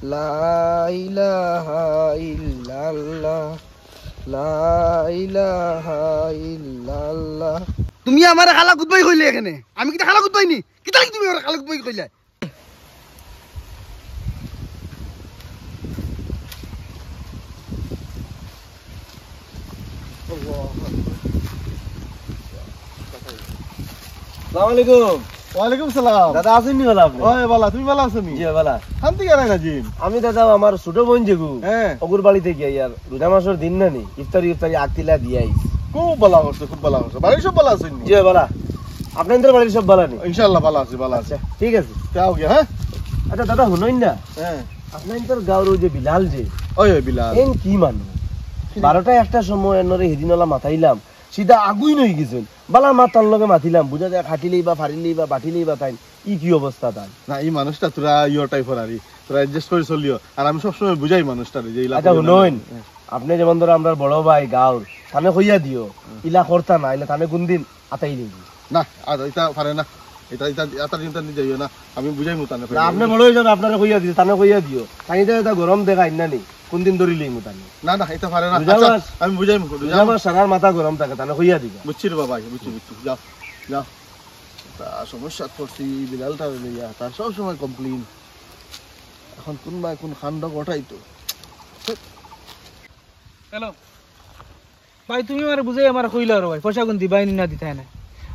লা ইলাহা ইল্লাল্লাহ, লা ইলাহা ইল্লাল্লাহ। তুমি আমার খালা গুদবাই কইলে এখানে, আমি কিটা খালা গুদবাই নি? কিটা তুমি আমার খালা গুদবাই কইলে? আসসালামু আলাইকুম। ওয়ালাইকুম সালাম। দাদা আছেন নি ভালো আপনি? ওই বালা, তুমি বালা আছো নি? জি ভালো। শান্তি কেন নাজিম? আমি দাদা আমার ছোট বোন যেগু হ্যাঁ, অগুর বাড়িতে গিয়া ইয়ার রোজা মাসের দিন না নি ইফতারি আগতিলা দিয়ে আইছি। খুব বালা করছো, খুব বালা করছো। বাড়ির সব বালা আছেন নি? জি ভালো। আপনাদের বাড়ির সব ভালো নি? ইনশাআল্লাহ বালা আছে, বালা আছে। ঠিক আছে। যাও গিয়া, হ্যাঁ আচ্ছা দাদা শুনুন না, হ্যাঁ। আপনাদের গাঁর ওই যে বিলাল যে ওই ওই বিলাল এন কি মানুষ 12টা 1টা সময় এনরে হেদিনলা মাথাইলাম সিধা আগুই নই গেছেন বালা মাতার লগে মাতিলাম বুঝা যায় খাটিলেই বা ফারিলেই বা বাটিলেই বা তাই কি অবস্থা তাই। না, এই মানুষটা তোরা ইয়োর টাইপের আরি, তোরা অ্যাডজাস্ট করে চলিও। আর আমি সবসময় বুঝাই মানুষটারে যে ইলা আচ্ছা শুনুন, আপনি যেমন ধরো আমরা বড় ভাই গাঁর তানে কইয়া দিও ইলা করতা না ইলা তানে কোনদিন আতাই নেই না, আর এটা পারে না, এটা এটা এটা চিন্তা নিয়ে যাইও না, আমি বুঝাই মুতানে না। আপনি বড় হয়ে যান, আপনারা কইয়া দিও তানে কইয়া দিও তাই এটা গরম দেখাই না নি কোনদিন ধরিলেই মুতানি। না না, এটা পারে না। রোজা আচ্ছা, মাস। আমি বুঝাই মুখ আমার সারার মাথা গরম থাকে তানে কইয়া দিবা। বুঝছি রে বাবা, বুঝছি বুঝছি। যাও যাও, তা সমস্যা করছি বিলালটা লইয়া, তার সব সময় কমপ্লেইন। এখন কোন খান্ডা ওঠাই তো। হ্যালো ভাই, তুমি আমার বুঝাই আমার কইলা আর ভাই পয়সা কোন দিবাই না দিতাই না।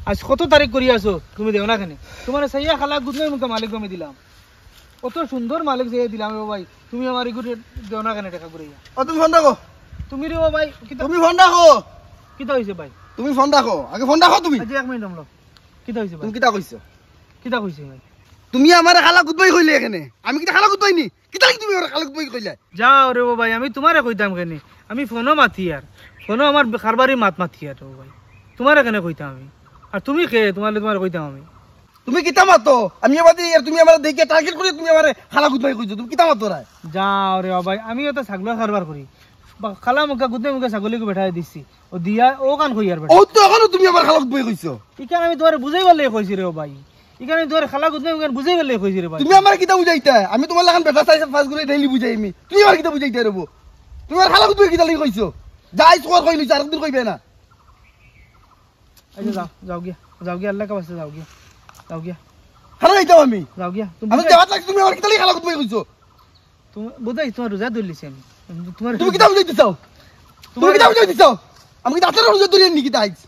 আজ কত তারিখ করি আছো তুমি দেও না কেন? তোমার সাইয়া খালা গুদনাই মুখে মালিক আমি দিলাম, কত সুন্দর মালিক যে দিলাম ও ভাই, তুমি আমার ইগুরে দেও না কেন টাকা ঘুরাইয়া? ও তুমি ফোন রাখো, তুমি রে ও ভাই তুমি ফোন রাখো, কিতা হইছে ভাই? তুমি ফোন রাখো, আগে ফোন রাখো তুমি। আজ 1 মিনিট আমলো, কিতা হইছে ভাই? তুমি কিটা কইছো? কিতা কইছে ভাই? তুমি আমার খালা গুদবাই কইলে এখানে, আমি কিটা খালা গুদবাই নি? কিটা তুমি আমার খালা গুদবাই কইলে? যাও রে ও ভাই, আমি তোমারে কইতাম কেন? আমি ফোনও মাতি আর ফোনও আমার খারবারি মাতি আর ও ভাই, তোমারে কেন কইতাম আমি? আর তুমি কে তোমারে কইতাম আমি? তুমি কিটা মাতো? আমি আবাদি আর তুমি আমার দেখে টার্গেট করে তুমি আমার খালা গুদবাই কইছো, তুমি কিটা মাতো রায়? যাও রে ও ভাই, আমিও তো ছাগল খারবার করি, খালা মুখা গুদে মুখে ছাগলিকে বেঠাই দিছি, ও দিয়া ও কান কই আর বেটা। ও তো এখনো তুমি আমার খালা গুদবাই কইছো। ইকান আমি তোমারে বুঝাই পারলে কইছি রে ও ভাই, ইকান আমি তোমারে খালা গুদে মুখে বুঝাই পারলে কইছি রে ভাই। তুমি আমার কিটা বুঝাইতা? আমি তোমার লাগান বেটা চাইছে ফাস করে ডেইলি বুঝাই আমি, তুমি আমার কিটা বুঝাইতা রবো? তুমি আমার খালা গুদবাই কিটা লাগি কইছো? যাই সোয়ার কই লইছ, আর দিন কইবে না। আচ্ছা যাও গিয়া আল্লাহ কা বাস্তে যাও গিয়া খালা যাইতাম আমি, যাও গিয়া। আমি দেওয়াত লাগছে, তুমি আমার কিটা লাগি খালা গুদবাই কইছো? তুমি বুঝাই তোমার রোজা ধরলিছি আমি, তোমার তুমি কিটা বুঝাইতে চাও? তুমি কিটা বুঝাইতে চাও? আমি কি ডাক্তার রোজা ধরে নি কিটা আইছ?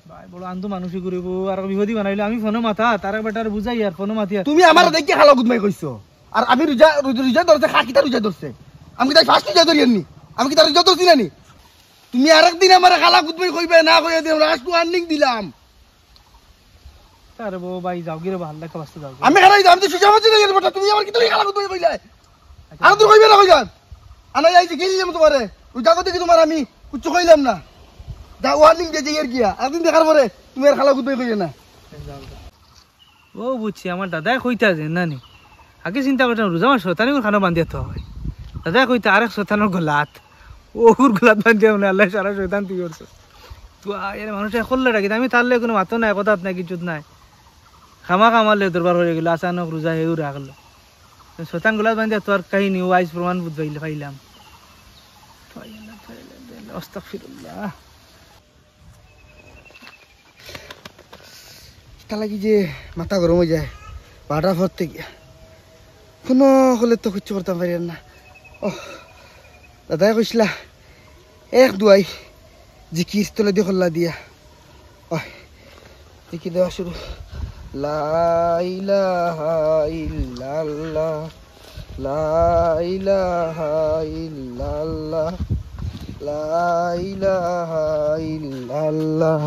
ভাই বড় আন্দো মানুষই করিব আর বিপদি বানাইলে আমি ফোনে মাথা তার বেটার বুঝাই আর ফোনে মাতি আর তুমি আমার দেখি খালা গুদবাই কইছো, আর আমি রোজা ধরছে, খা কিটা রোজা ধরছে? আমি কি তাই ফার্স্ট রোজা ধরি নি? আমি কি তার রোজা ধরছি না নি? তুমি আরেকদিন আমার খালা গুদবাই কইবে না, কইয়া দিও লাস্ট ওয়ার্নিং দিলাম। আরে বো ভাই যাও গিয়ে আল্লাহ কা বাস্তে যাও। আমি খালাই আমি তো সুজামাজি না এর বেটা, তুমি আমার কি তাই খালা গুদবাই কইলে? আর তুই কইবে না কইজান? আনা যাইছি গেলিলাম তোমারে, ওই জায়গা থেকে তোমার আমি কুচ্ছু কইলাম না। যা ওয়ার্নিং দিয়ে এর গিয়া, একদিন দেখার পরে তুমি আর খালা গুদবাই কইবে না। ও বুঝছি, আমার দাদাই কইতা যে না নি, আগে চিন্তা করতাম রোজা মাস শতানি খানা বান্ধিয়া তো হয়, দাদাই কইতা আরেক শতানোর গোলাত ওর গোলাত বান্ধিয়া মানে আল্লাহ সারা শয়তান তুই করছো তো এর মানুষের করলে রাখি, আমি তারলে কোনো মাতো নাই, কথা নাই, কিছু নাই, খামা খামালে দরবার হয়ে গেল, আচানক রোজা হেউ রাখলো শতান গোলাত বান্ধিয়া তোর কাহিনী ও আইস প্রমাণ বুঝ পাইলাম। আস্তাগফিরুল্লাহ, তা লাগি যে মাথা গরম হয়ে যায় বারোটার পর থেকে, কোনো হলে তো কিচ্ছু করতে পারি না। ও দাদাই কইসলা এক দুয়াই জিকির তোলা দিয়ে খোল্লা দিয়া, ওই জিকির দেওয়া শুরু। লা ইলাহা ইল্লাল্লাহ, লা ইলাহা ইল্লাল্লাহ, লা ইলাহা ইল্লাল্লাহ।